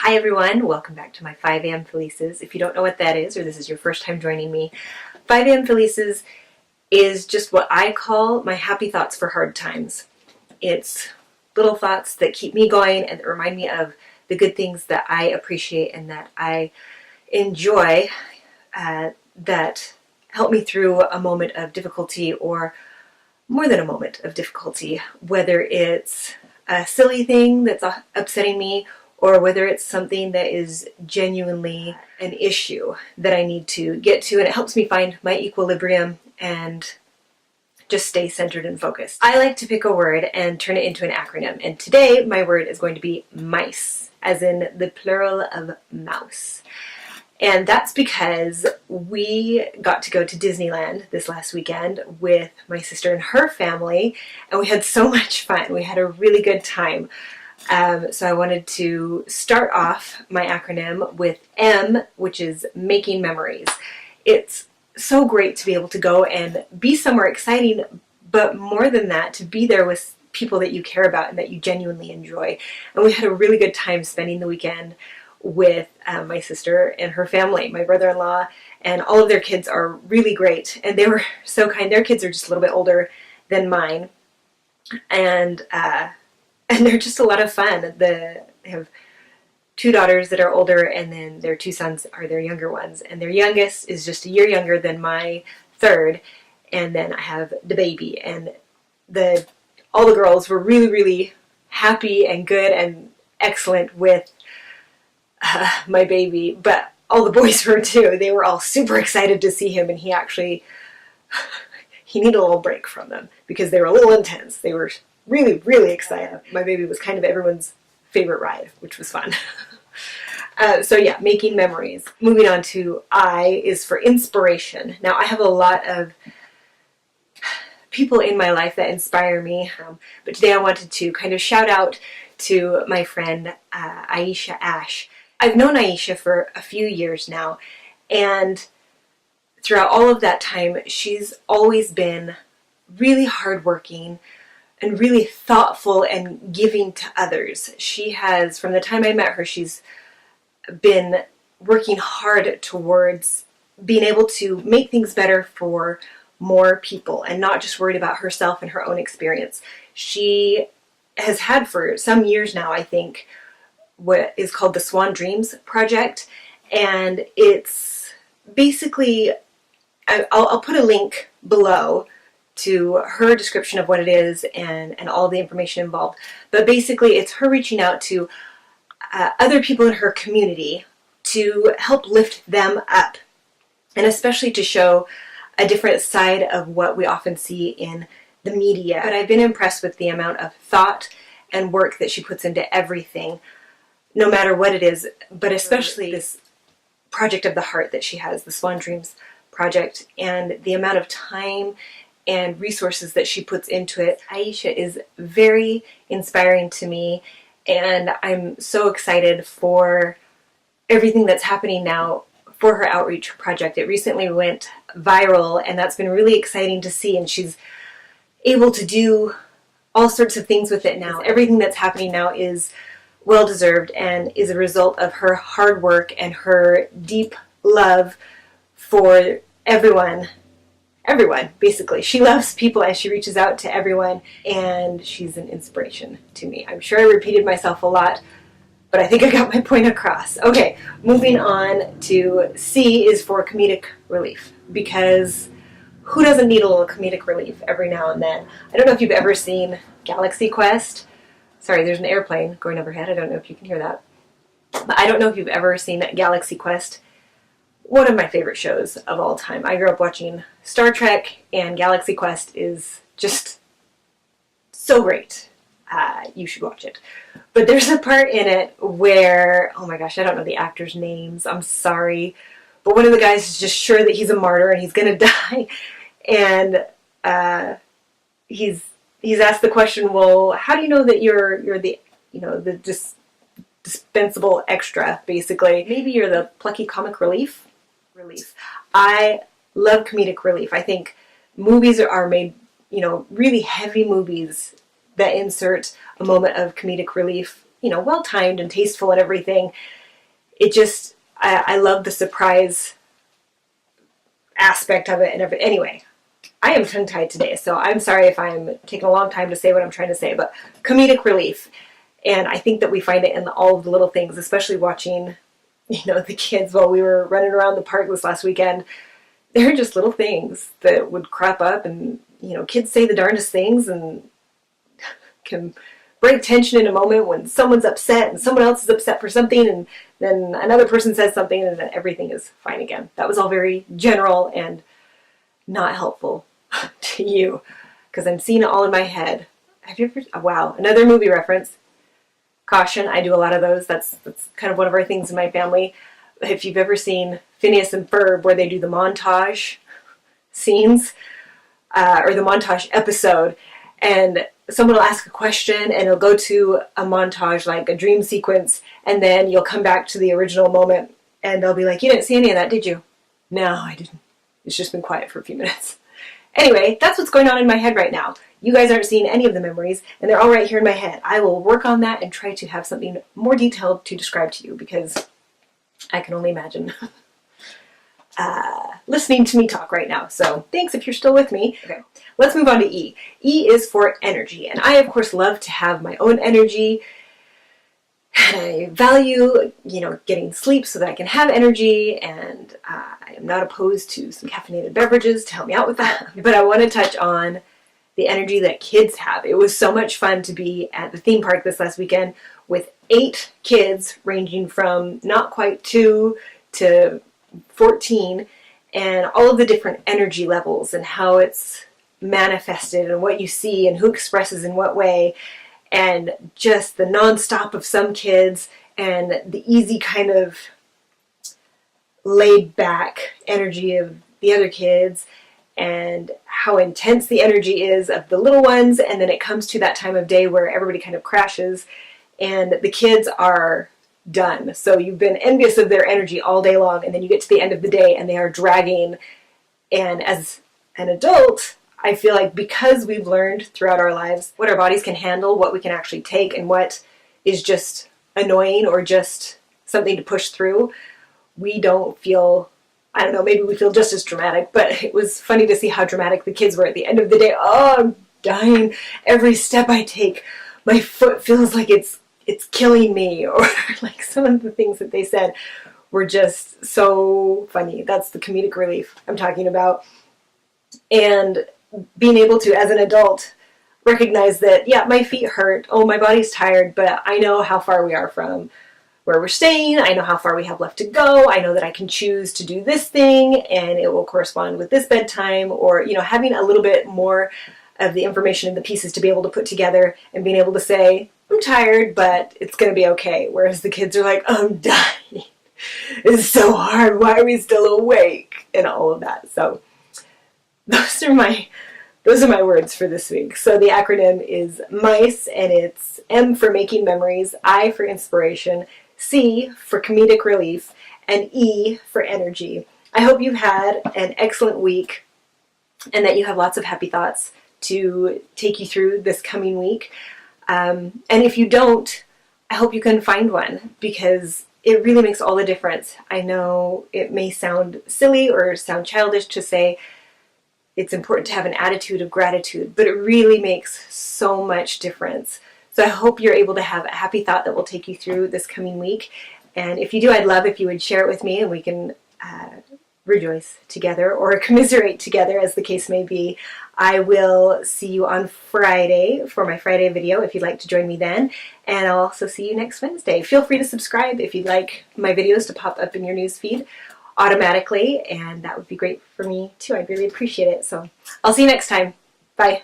Hi everyone, welcome back to my 5 a.m. Felices. If you don't know what that is, or this is your first time joining me, 5 a.m. Felices is just what I call my happy thoughts for hard times. It's little thoughts that keep me going and that remind me of the good things that I appreciate and that I enjoy, that help me through a moment of difficulty or more than a moment of difficulty, whether it's a silly thing that's upsetting me or whether it's something that is genuinely an issue that I need to get to, and it helps me find my equilibrium and just stay centered and focused. I like to pick a word and turn it into an acronym, and today my word is going to be MICE, as in the plural of mouse. And that's because we got to go to Disneyland this last weekend with my sister and her family, and we had so much fun. We had a really good time. So I wanted to start off my acronym with M, which is making memories. It's so great to be able to go and be somewhere exciting, but more than that, to be there with people that you care about and that you genuinely enjoy. And we had a really good time spending the weekend with my sister and her family, my brother-in-law, and all of their kids are really great. And they were so kind. Their kids are just a little bit older than mine. And they're just a lot of fun. They have 2 daughters that are older, and then their 2 sons are their younger ones. And their youngest is just a year younger than my third. And then I have the baby. And all the girls were really, really happy and good and excellent with my baby. But all the boys were too. They were all super excited to see him, and he needed a little break from them because they were a little intense. They were really, really excited. My baby was kind of everyone's favorite ride, which was fun. So yeah, making memories. Moving on to I is for inspiration. Now I have a lot of people in my life that inspire me, but today I wanted to kind of shout out to my friend Aisha Ash. I've known Aisha for a few years now, and throughout all of that time, she's always been really hardworking and really thoughtful and giving to others. She has, from the time I met her, she's been working hard towards being able to make things better for more people and not just worried about herself and her own experience. She has had for some years now, I think, what is called the Swan Dreams Project, and it's basically, I'll put a link below to her description of what it is and all the information involved. But basically it's her reaching out to other people in her community to help lift them up, and especially to show a different side of what we often see in the media. But I've been impressed with the amount of thought and work that she puts into everything, no matter what it is, but especially this project of the heart that she has, the Swan Dreams Project, and the amount of time and resources that she puts into it. Aisha is very inspiring to me, and I'm so excited for everything that's happening now for her outreach project. It recently went viral, and that's been really exciting to see, and she's able to do all sorts of things with it now. Everything that's happening now is well-deserved and is a result of her hard work and her deep love for everyone, basically. She loves people and she reaches out to everyone, and she's an inspiration to me. I'm sure I repeated myself a lot, but I think I got my point across. Okay, moving on to C is for comedic relief, because who doesn't need a little comedic relief every now and then? I don't know if you've ever seen Galaxy Quest. Sorry, there's an airplane going overhead. I don't know if you can hear that. But I don't know if you've ever seen Galaxy Quest. One of my favorite shows of all time. I grew up watching Star Trek, and Galaxy Quest is just so great. You should watch it. But there's a part in it where, oh my gosh, I don't know the actors' names. I'm sorry. But one of the guys is just sure that he's a martyr and he's going to die. And he's asked the question, well, how do you know that you're the, the dispensable extra, basically? Maybe you're the plucky comic relief. I love comedic relief. I think movies are made, really heavy movies that insert a moment of comedic relief well timed and tasteful and everything. It just, I love the surprise aspect of it and everything. Anyway, I am tongue-tied today, so I'm sorry if I'm taking a long time to say what I'm trying to say, but comedic relief. And I think that we find it in all of the little things, especially watching, the kids while we were running around the park this last weekend. They're just little things that would crop up, and, kids say the darndest things and can break tension in a moment when someone's upset and someone else is upset for something, and then another person says something and then everything is fine again. That was all very general and not helpful to you, because I'm seeing it all in my head. Have you ever, wow, another movie reference. Caution, I do a lot of those. That's kind of one of our things in my family. If you've ever seen Phineas and Ferb, where they do the montage scenes, or the montage episode, and someone will ask a question and it'll go to a montage, like a dream sequence, and then you'll come back to the original moment and they'll be like, you didn't see any of that, did you? No, I didn't. It's just been quiet for a few minutes. Anyway, that's what's going on in my head right now. You guys aren't seeing any of the memories, and they're all right here in my head. I will work on that and try to have something more detailed to describe to you, because I can only imagine listening to me talk right now. So thanks if you're still with me. Okay, let's move on to E. E is for energy, and I, of course, love to have my own energy. I value, getting sleep so that I can have energy, and I am not opposed to some caffeinated beverages to help me out with that. But I want to touch on the energy that kids have. It was so much fun to be at the theme park this last weekend with 8 kids ranging from not quite 2 to 14, and all of the different energy levels and how it's manifested and what you see and who expresses in what way. And just the nonstop of some kids and the easy kind of laid back energy of the other kids, and how intense the energy is of the little ones. And then it comes to that time of day where everybody kind of crashes and the kids are done. So you've been envious of their energy all day long, and then you get to the end of the day and they are dragging. And as an adult, I feel like because we've learned throughout our lives what our bodies can handle, what we can actually take, and what is just annoying or just something to push through, we don't feel, I don't know, maybe we feel just as dramatic, but it was funny to see how dramatic the kids were at the end of the day. Oh, I'm dying. Every step I take, my foot feels like it's killing me, or like some of the things that they said were just so funny. That's the comedic relief I'm talking about. And being able to, as an adult, recognize that, yeah, my feet hurt, oh, my body's tired, but I know how far we are from where we're staying, I know how far we have left to go, I know that I can choose to do this thing, and it will correspond with this bedtime, or, having a little bit more of the information and the pieces to be able to put together, and being able to say, I'm tired, but it's going to be okay, whereas the kids are like, I'm dying, it's so hard, why are we still awake, and all of that. So those are my words for this week. So the acronym is M.I.C.E, and it's M for making memories, I for inspiration, C for comedic relief, and E for energy. I hope you've had an excellent week and that you have lots of happy thoughts to take you through this coming week. And if you don't, I hope you can find one, because it really makes all the difference. I know it may sound silly or sound childish to say it's important to have an attitude of gratitude, but it really makes so much difference. So I hope you're able to have a happy thought that will take you through this coming week. And if you do, I'd love if you would share it with me, and we can rejoice together or commiserate together, as the case may be. I will see you on Friday for my Friday video if you'd like to join me then. And I'll also see you next Wednesday. Feel free to subscribe if you'd like my videos to pop up in your news feed automatically, and that would be great for me too. I'd really appreciate it. So I'll see you next time. Bye.